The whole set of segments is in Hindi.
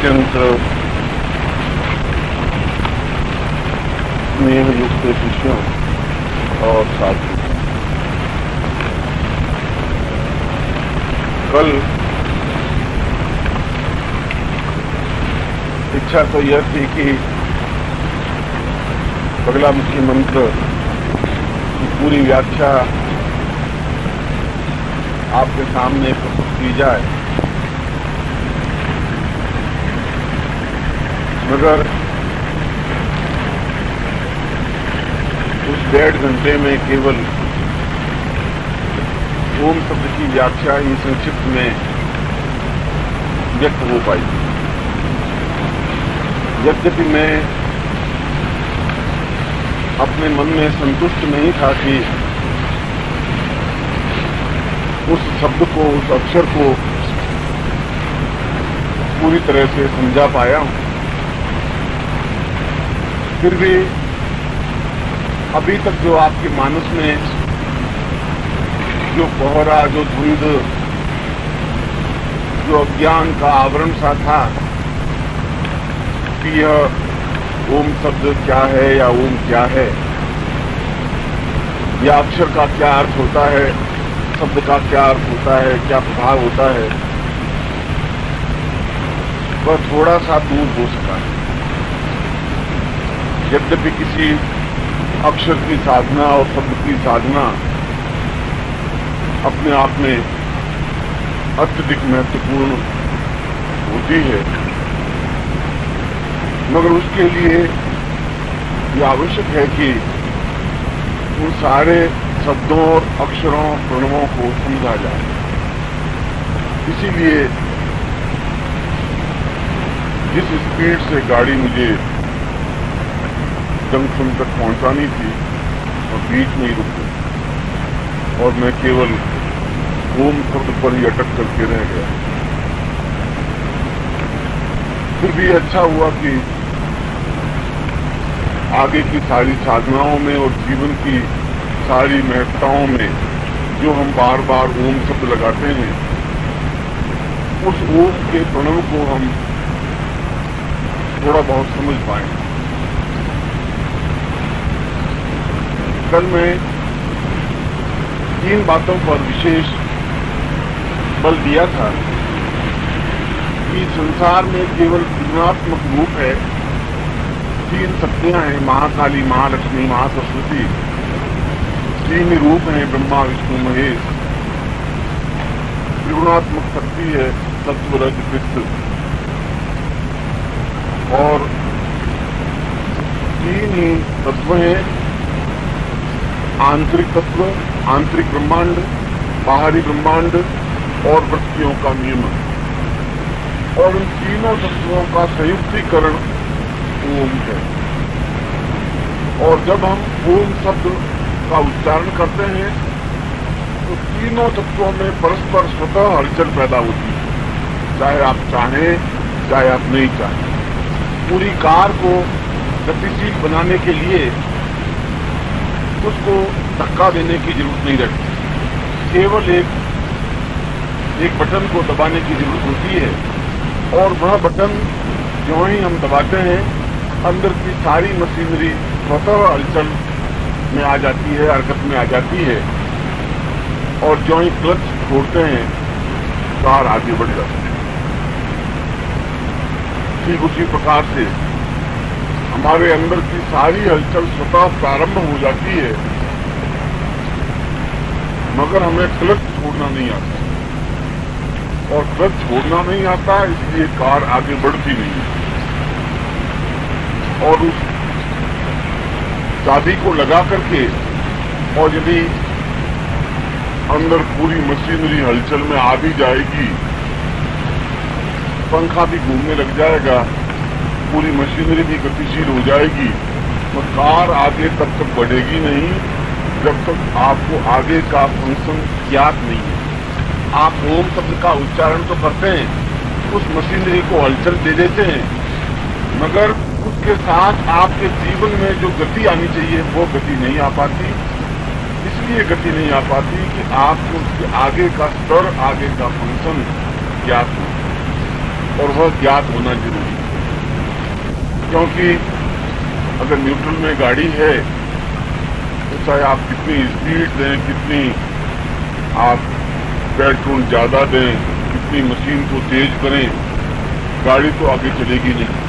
अत्यंत स्नेहयुक्त शिष्यों और साथियों, कल इच्छा तो यह थी कि बगलामुखी मंत्र की पूरी व्याख्या आपके सामने प्रस्तुत की जाए, मगर उस 1.5 घंटे में केवल ओम शब्द की व्याख्या ही संक्षिप्त में व्यक्त हो पाई। यद्यपि मैं अपने मन में संतुष्ट नहीं था कि उस शब्द को, उस अक्षर को पूरी तरह से समझा पाया हूं, फिर भी अभी तक जो आपके मानस में जो कोहरा, जो धुंध, जो अज्ञान का आवरण सा था कि यह ओम शब्द क्या है या ओम क्या है, या अक्षर का क्या अर्थ होता है, शब्द का क्या अर्थ होता है, क्या प्रभाव होता है, वह थोड़ा सा दूर हो सका है। यद्यपि किसी अक्षर की साधना और शब्द की साधना अपने आप में अत्यधिक महत्वपूर्ण होती है, मगर उसके लिए यह आवश्यक है कि उन सारे शब्दों और अक्षरों, प्रणवों को समझा जाए। इसीलिए जिस स्पीड से गाड़ी मुझे जंक्शन तक पहुंचानी थी और बीच में ही रुक गई और मैं केवल ओम शब्द पर ही अटक करके रह गया। फिर भी अच्छा हुआ कि आगे की सारी साधनाओं में और जीवन की सारी महत्ताओं में जो हम बार बार ओम शब्द लगाते हैं, उस ओम के प्रणव को हम थोड़ा बहुत समझ पाए। कल मैं 3 बातों पर विशेष बल दिया था कि संसार में केवल गुणात्मक रूप है, 3 शक्तियां हैं, महाकाली, महालक्ष्मी, महासरस्वती, 3 रूप हैं, ब्रह्मा, विष्णु, महेश। त्रिगुणात्मक शक्ति है, सत्व, रज, पित्त, और 3 ही तत्व हैं, आंतरिक तत्व, आंतरिक ब्रह्मांड, बाहरी ब्रह्मांड और वृत्तियों का नियमन। और इन तीनों तत्वों का संयुक्तीकरण ओम है। और जब हम ओम शब्द का उच्चारण करते हैं तो तीनों तत्वों में परस्पर स्वतः हलचल पैदा होती है, चाहे आप चाहें, चाहे आप नहीं चाहें। पूरी कार को गतिशील बनाने के लिए उसको धक्का देने की जरूरत नहीं रहती, केवल एक बटन को दबाने की जरूरत होती है, और वह बटन जो ही हम दबाते हैं, अंदर की सारी मशीनरी स्वतः हलचल में आ जाती है, हरकत में आ जाती है, और जो ही क्लच छोड़ते हैं, कार आगे बढ़ जाती है। ठीक उसी प्रकार से हमारे अंदर की सारी हलचल स्वतः प्रारंभ हो जाती है, मगर हमें क्लच छोड़ना नहीं आता, और क्लच छोड़ना नहीं आता, इसलिए कार आगे बढ़ती नहीं है। और उस चाबी को लगा करके, और यदि अंदर पूरी मशीनरी हलचल में आ भी जाएगी, पंखा भी घूमने लग जाएगा, पूरी मशीनरी भी गतिशील हो जाएगी, तो कार आगे तब तक बढ़ेगी नहीं जब तक आपको आगे का फंक्शन ज्ञात नहीं है। आप ओम शब्द का उच्चारण तो करते हैं, उस मशीनरी को हलचल दे देते हैं, मगर उसके साथ आपके जीवन में जो गति आनी चाहिए वो गति नहीं आ पाती। इसलिए गति नहीं आ पाती कि आपको उसके आगे का स्तर, आगे का फंक्शन ज्ञात हो। और वह ज्ञात होना जरूरी है। क्योंकि अगर न्यूट्रल में गाड़ी है तो चाहे आप कितनी स्पीड दें, कितनी आप पेट्रोल ज्यादा दें, कितनी मशीन को तेज करें, गाड़ी तो आगे चलेगी नहीं।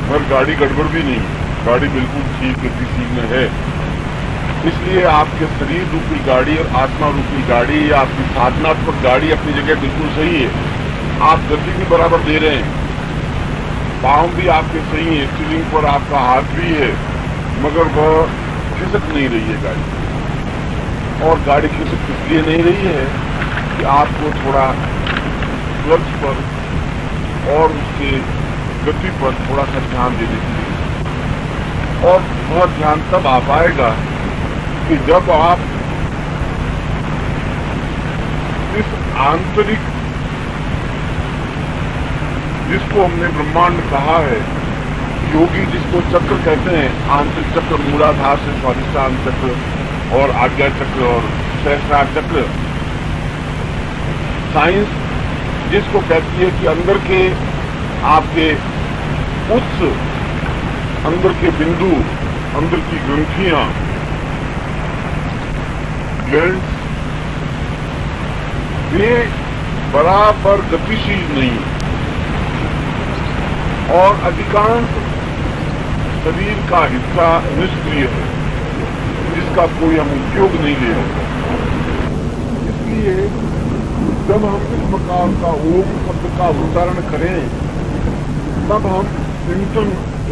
पर गाड़ी गड़बड़ भी नहीं, गाड़ी बिल्कुल ठीक गतिशील में है। इसलिए आपके शरीर रूपी गाड़ी और आत्मा रूपी गाड़ी या आपकी साधनात्मक गाड़ी अपनी जगह बिल्कुल सही है। आप गति भी बराबर दे रहे हैं, पाँव भी आपके सही है, स्टीयरिंग पर आपका हाथ भी है, मगर वह खिसक नहीं रही है गाड़ी। और गाड़ी खिसक इसलिए नहीं रही है कि आपको थोड़ा क्लच पर और उसके गति पर थोड़ा सा ध्यान देने की जरूरत। और वह ध्यान तब आ पाएगा कि जब आप इस आंतरिक, जिसको हमने ब्रह्मांड कहा है, योगी जिसको चक्र कहते हैं, आंतरिक चक्र, मूलाधार से स्वाधिष्ठान चक्र और आज्ञा चक्र और सहस्रार चक्र, साइंस जिसको कहती है कि अंदर के आपके उच्च, अंदर के बिंदु, अंदर की ग्रंथियां, ग्लैंड्स, वे बराबर गतिशील नहीं और अधिकांश शरीर का हिस्सा निष्क्रिय है, जिसका कोई हम उपयोग नहीं ले रहे। इसलिए जब हम इस प्रकार का ओम शब्द का उच्चारण करें तब हम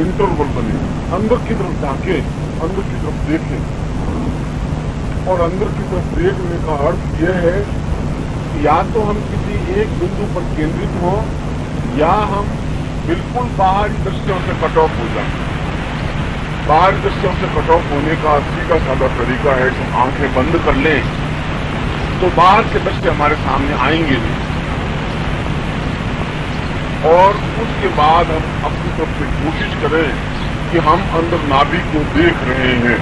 इंटरवल बने, अंदर की तरफ झांके, अंदर की तरफ देखें। और अंदर की तरफ देखने का अर्थ यह है कि या तो हम किसी एक बिंदु पर केंद्रित हों या हम बिल्कुल बाहरी दृश्यों से कट ऑफ हो जाएं। बाहरी दृश्यों से कट ऑफ होने का सीधा साधा तरीका है कि आंखें बंद कर लें तो बाहर के दृश्य हमारे सामने आएंगे नहीं। और उसके बाद हम अपनी तरफ से कोशिश करें कि हम अंदर नाभि को देख रहे हैं,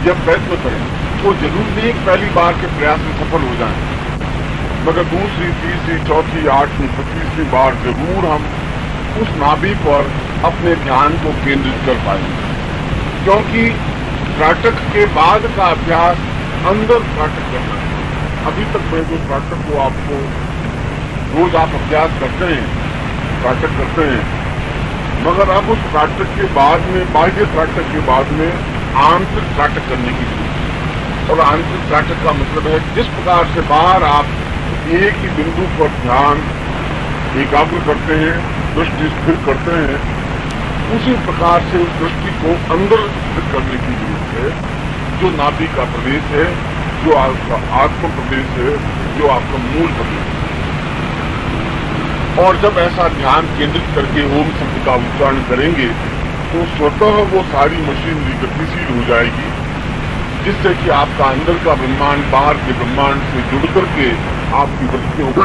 जब प्रयत्न करें तो जरूर नहीं पहली बार के प्रयास में सफल हो जाएं, मगर दूसरी, तीसरी, चौथी, 8वीं, 25वीं बार जरूर हम उस नाभि पर अपने ध्यान को केंद्रित कर पाएंगे। क्योंकि त्राटक के बाद का अभ्यास अंदर त्राटक करना है। अभी तक मैं जो त्राटक को आपको रोज आप अभ्यास करते हैं, त्राटक करते हैं, मगर अब उस त्राटक के बाद में, बाह्य त्राटक के बाद में आंतरिक त्राटक करने की जरूरत है। और आंतरिक त्राटक का मतलब है जिस प्रकार से बाहर आप एक ही बिंदु पर ध्यान एकाग्र करते हैं, दृष्टि स्थिर करते हैं, उसी प्रकार से उस दृष्टि को अंदर स्थिर करने की जरूरत है, जो नाभि का प्रदेश है, जो आपका आत्म प्रदेश है, जो आपका मूल प्रदेश है। और जब ऐसा ध्यान केंद्रित करके ओम शब्द का उच्चारण करेंगे तो स्वतः वो सारी मशीनरी गतिशील हो जाएगी, जिससे कि आपका अंदर का ब्रह्मांड बाहर के ब्रह्मांड से जुड़ करके आपकी वृत्तियों को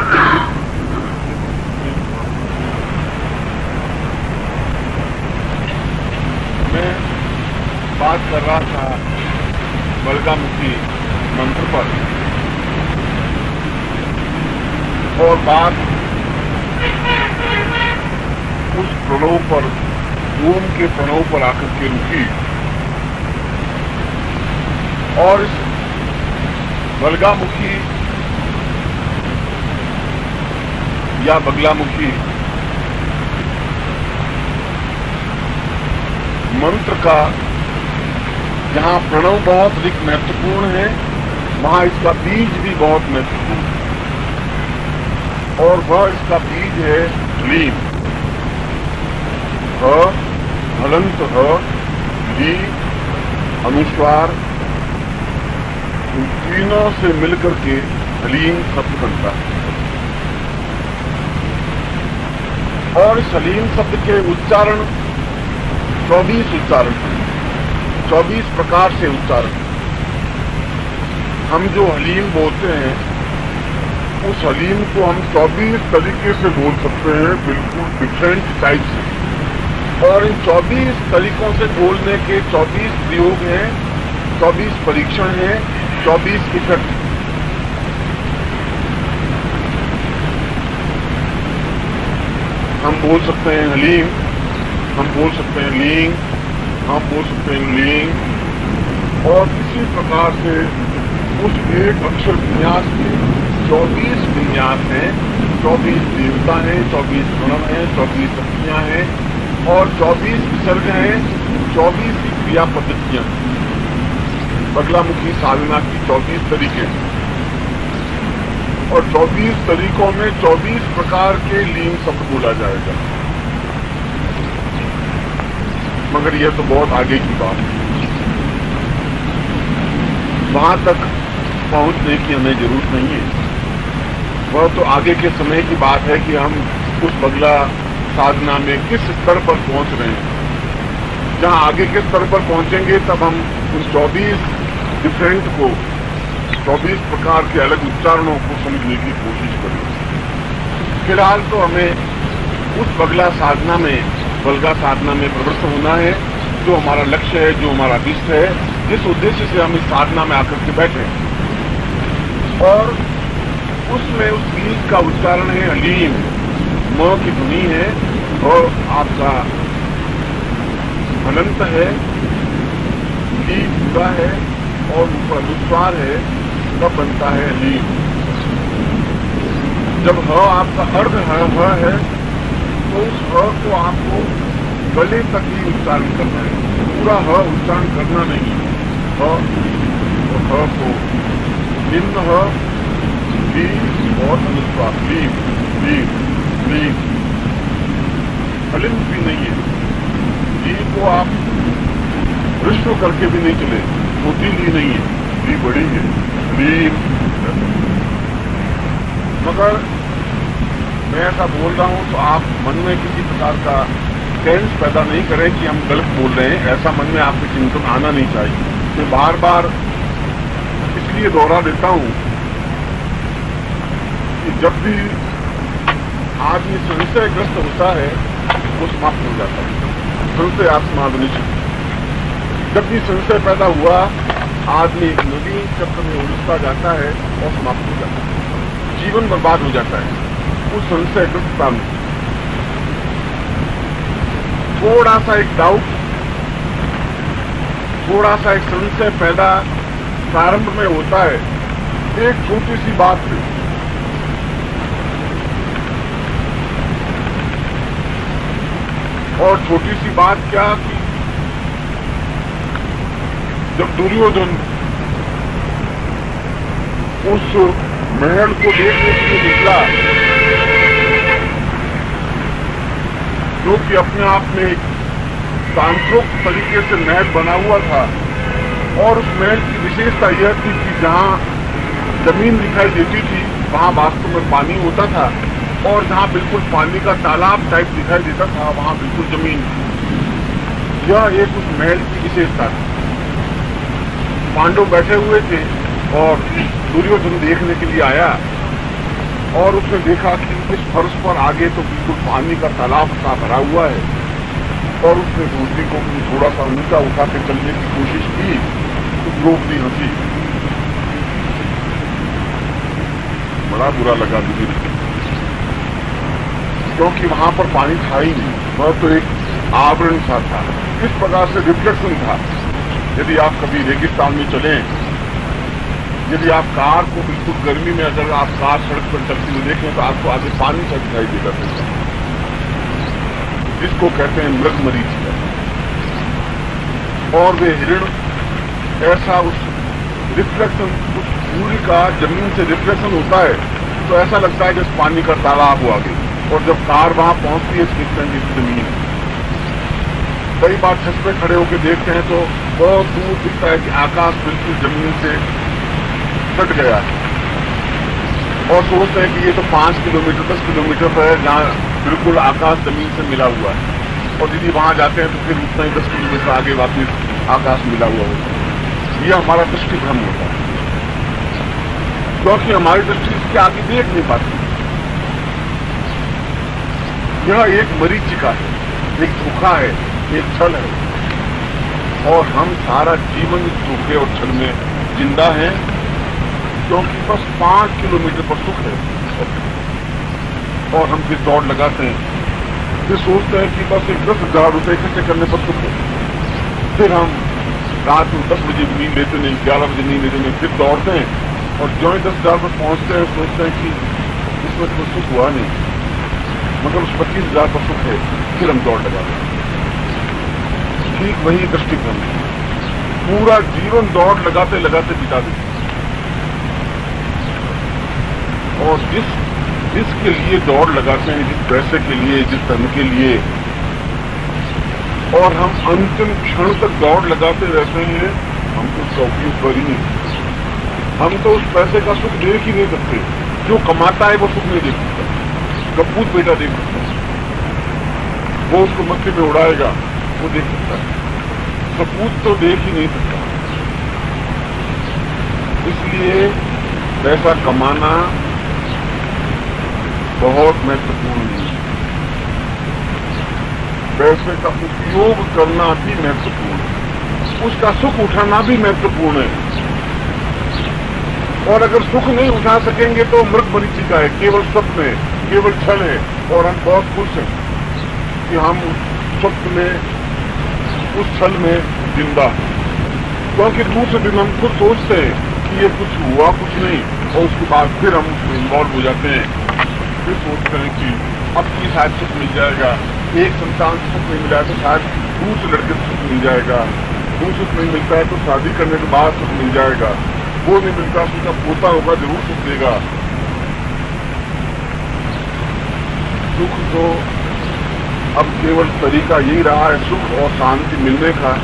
मैं बात कर रहा था बलगामुखी मंत्र पर, और बात उस प्रणव पर, ओम के प्रणव पर आकर के रुकी। और इस बलगामुखी या बगलामुखी मंत्र का जहां प्रणव बहुत अधिक महत्वपूर्ण है, वहां इसका बीज भी बहुत महत्वपूर्ण है। और वह इसका बीज है लीम, हलंत, ली, अनुस्वार, इन तीनों से मिलकर के हलीम शब्द बनता है। और इस हलीम शब्द के उच्चारण 24 उच्चारण हैं, 24 प्रकार से उच्चारण। हम जो हलीम बोलते हैं उस हलीम को हम 24 तरीके से बोल सकते हैं, बिल्कुल डिफरेंट टाइप से। और इन 24 तरीकों से बोलने के 24 प्रयोग हैं, 24 परीक्षण हैं, 24 इफेक्ट। हम बोल सकते हैं हलीम, हम बोल सकते हैं लींग, हम बोल सकते हैं लींग। और इसी प्रकार से उस एक अक्षर विन्यास के 24 विन्यास हैं, 24 देवता हैं, 24 गुण हैं, 24 शक्तियां हैं और 24 विसर्ग हैं, 24 क्रिया पद्धतियां। बगलामुखी साधना की 24 तरीके और 24 तरीकों में 24 प्रकार के लीन शब्द बोला जाएगा। मगर यह तो बहुत आगे की बात है, वहां तक पहुंचने की हमें जरूरत नहीं है। वह तो आगे के समय की बात है कि हम उस बगला साधना में किस स्तर पर पहुंच रहे हैं। जहां आगे के स्तर पर पहुंचेंगे तब हम उन 24 डिफरेंट को, 24 प्रकार के अलग उच्चारणों को समझने की कोशिश करेंगे। फिलहाल तो हमें उस बगला साधना में प्रवृत्त होना है जो हमारा लक्ष्य है, जो हमारा इष्ट है, जिस उद्देश्य से हम इस साधना में आकर के बैठे। और उसमें उस बीज का उच्चारण है अलीम, म की ध्वनि है और आपका अनंत है, ली पूरा है और ऊपर अनुस्वार है, तब बनता है अलीम। जब ह आपका अर्ध ह है तो उस ह को आपको गले तक ही उच्चारण करना है, पूरा ह उच्चारण करना नहीं है। ह को निम्न ह, ली और अनुस्वार, लीम लीम लीम। अलिंद भी नहीं है, ली को आप विश्व करके भी नहीं चले, छोटी ली नहीं है, ली बड़ी है, लीम। मगर मैं ऐसा बोल रहा हूं तो आप मन में किसी प्रकार का सेंस पैदा नहीं करें कि हम गलत बोल रहे हैं, ऐसा मन में आपके चिंतन आना नहीं चाहिए। मैं बार बार इसलिए दोहरा देता हूं कि जब भी आदमी संशयग्रस्त होता है वो समाप्त हो जाता है। संशय आत्मावनिश्चित, जब भी संशय पैदा हुआ आदमी एक नदी चक्र में उलझता जाता है और समाप्त हो जाता है, जीवन बर्बाद हो जाता है उस संशयग्रस्तता में। थोड़ा सा एक डाउट, थोड़ा सा एक संशय पैदा प्रारंभ में होता है एक छोटी सी बात पे, और छोटी सी बात क्या कि जब दुर्योधन उस महल को देखने के लिए निकला जो कि अपने आप में एक शांतोक्त तरीके से महल बना हुआ था, और उस महल की विशेषता यह थी कि जहां जमीन दिखाई देती थी वहां वास्तव में पानी होता था, और जहां बिल्कुल पानी का तालाब टाइप दिखाई देता था वहां बिल्कुल जमीन। यह एक उस महल की विशेषता थी। पांडव बैठे हुए थे और दुर्योधन देखने के लिए आया और उसने देखा कि इस फर्श पर आगे तो बिल्कुल पानी का तालाब सा भरा हुआ है, और उसने धोती को थोड़ा सा ऊंचा उठा के चलने की कोशिश की तो द्रौपदी हंसी। बड़ा बुरा लगा दुर्योधन, क्योंकि वहां पर पानी था ही नहीं, वह तो एक आवरण सा था, इस प्रकार से रिफ्लेक्शन था। यदि आप कभी रेगिस्तान में चलें, यदि आप कार को बिल्कुल गर्मी में अगर आप कार सड़क पर चलती हुई देखें तो आपको आगे पानी सा दिखाई देगा, जिसको कहते हैं मृग मरीचिका। और वे हिरण ऐसा उस रिफ्लेक्शन, उस सूर्य का जमीन से रिफ्लेक्शन होता है तो ऐसा लगता है जैसे पानी का तालाब हो आगे, और जब कार वहां पहुंचती है इस जमीन, कई बार छत पे खड़े होकर देखते हैं तो बहुत दूर दिखता है कि आकाश बिल्कुल जमीन से कट गया है, और सोचते हैं कि ये तो 5 किलोमीटर 10 किलोमीटर पर है जहाँ बिल्कुल आकाश जमीन से मिला हुआ है, और यदि वहां जाते हैं तो फिर उतना ही 10 किलोमीटर आगे वापस आकाश मिला हुआ होता है। यह हमारा दृष्टि भ्रम होता है, क्योंकि हमारी दृष्टि इसके आगे देख नहीं पाती। यह एक मरीचिका है, एक धोखा है, एक छल है, और हम सारा जीवन इस धोखे और छल में जिंदा हैं, क्योंकि बस 5 किलोमीटर पर सुख है और हम फिर दौड़ लगाते हैं फिर सोचते हैं कि बस एक 10,000 रुपये इकट्ठे करने पर सुख हो। फिर हम रात में 10 बजे नींद लेते नहीं, 11 बजे नींद लेते नहीं, फिर दौड़ते हैं और जो ही 10,000 पर पहुंचते हैं सोचते हैं कि इसमें तो सुख हुआ नहीं, मगर उस 25,000 पर सुख है, फिर हम दौड़ लगाते हैं। ठीक वही दृष्टिकोण, पूरा जीवन दौड़ लगाते लगाते बिता देते। और जिसके लिए दौड़ लगाते हैं, जिस पैसे के लिए, जिस धन के लिए, और हम अंतिम क्षण तक दौड़ लगाते रहते हैं, हम तो चौकी पर ही नहीं, हम तो उस पैसे का सुख देख ही नहीं सकते। जो कमाता है वो सुख नहीं देख सकता, कपूत बेटा देख सकता है, वो उसको मस्ती में उड़ाएगा, वो देख सकता है, कपूत तो देख ही नहीं सकता। इसलिए पैसा कमाना बहुत महत्वपूर्ण है, पैसे का उपयोग करना भी महत्वपूर्ण है, उसका सुख उठाना भी महत्वपूर्ण है। और अगर सुख नहीं उठा सकेंगे तो मृग मरीचिका है, केवल स्वप्न है, केवल क्षण है, और हम बहुत खुश हैं कि हम उस स्वप्न में, उस क्षण में जिंदा हैं। क्योंकि दूसरे दिन हम खुद सोचते हैं कि ये कुछ हुआ कुछ नहीं, और उसके बाद फिर हम उसमें इन्वॉल्व हो जाते हैं। फिर सोचते हैं कि अब की शायद सुख मिल जाएगा, एक संतान सुख नहीं मिला तो शायद दूसरे लड़के से सुख मिल जाएगा, दूसरे सुख नहीं मिलता है तो शादी करने के बाद सुख मिल जाएगा, वो नहीं मिलता तो उसका पोता होगा जरूर सुख देगा। सुख तो अब केवल तरीका यही रहा है सुख और शांति मिलने का,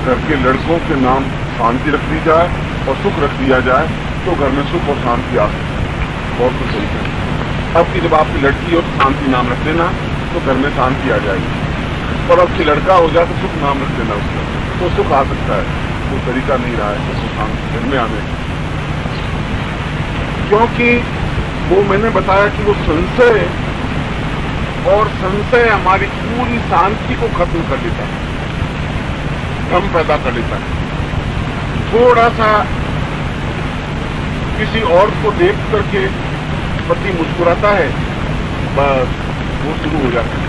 घर के लड़कों के नाम शांति रख दी जाए और सुख रख दिया जाए तो घर में सुख और शांति आ सकती है। बहुत कुछ सही है। अब की जब आपकी लड़की हो तो शांति नाम रख देना तो घर में शांति आ जाएगी, और अब की लड़का हो जाए तो सुख नाम रख देना उसका, तो सुख आ सकता है। वो तरीका नहीं रहा है सुख शांति घर में आने का, क्योंकि वो मैंने बताया कि वो संशय, और संशय हमारी पूरी शांति को खत्म कर देता है, भ्रम पैदा कर देता है। थोड़ा सा किसी और को देख करके पति मुस्कुराता है, बस वो शुरू हो जाता है।